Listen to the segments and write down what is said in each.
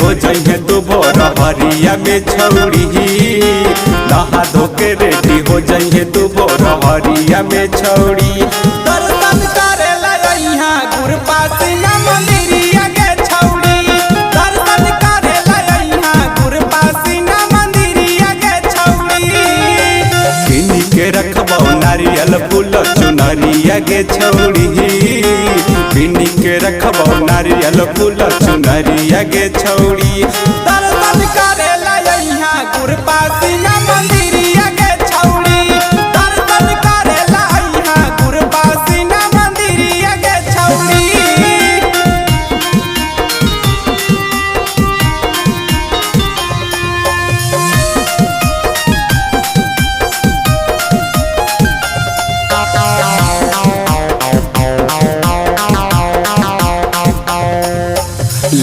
हो जाइए तू भोर हरिया में छौड़ी। नहा धो के रेडी हो जाइए तू भोर हरिया में छौड़ी। दर्शन करेला यहाँ गुरपासिना मंदिरिया के छौड़ी। दर्शन करेला यहाँ गुरपासिना मंदिरिया के छौड़ी। किनी के रखबो नारियल फूल चुनरिया के छौड़ी। किनी के रखबो नारियल फूल चुनरिया के छौड़ी। दर्शन करेला यहाँ गुरपासिना मंदिरिया के छौड़ी। दर्शन करेला यहाँ गुरपासिना मंदिरिया के छौड़ी।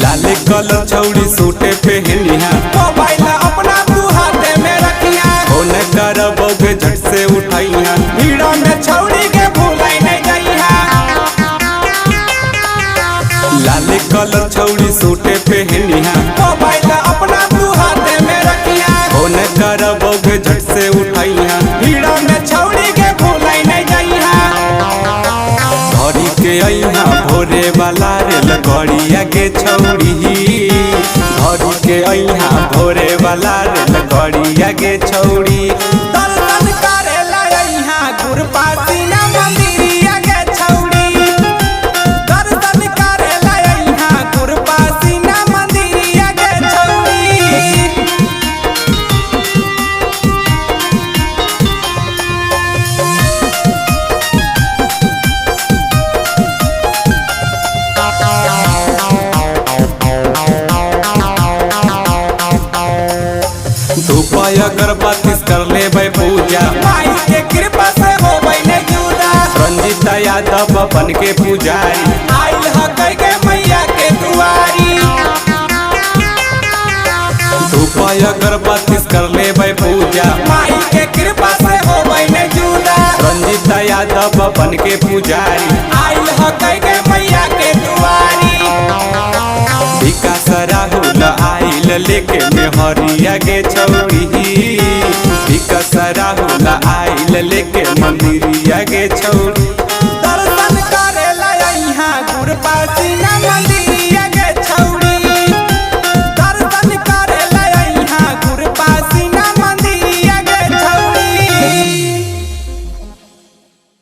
लाल कलर छौड़ी सूटे पहनिया। मोबाइल अपना तू हाथे में रखिया। फोन करबोगे झट से उठाइया। भीड़ में छौड़ी के भूलाई नहीं जाइया। लाल कलर छौड़ी सूटे पहनिया। मोबाइल अपना तू हाथे में रखिया। फोन करबोगे झट से उठाइया। भीड़ में छौड़ी के भूलाई नहीं जाइया। घड़ी के अइहा भोरे वाला रेल गड़िया के छौड़ी। घड़ी के अइहा भोरे वाला रेल गड़िया के छौड़ी। दर्शन करेला यहाँ गुरपासिना मंदिरिया के छौड़ी। दर्शन करेला यहाँ गुरपासिना मंदिरिया के छौड़ी। धूप अगरबत्ती कर लेबै पूजा। माई के कृपा से होबै नहीं जुदा। रंजिता यादव बन के पुजारी। आइल हकै के मैया के दुआरी। धूप अगरबत्ती कर लेबै पूजा। माई के कृपा से होबै नहीं जुदा। रंजिता यादव बन के पुजारी। आइल हकै के मैया के दुआरी। विकास राहुल आइल लेके मेहरिया के छौड़ी। विकास राहुल आइल लेके मंदिरिया के छौड़ी।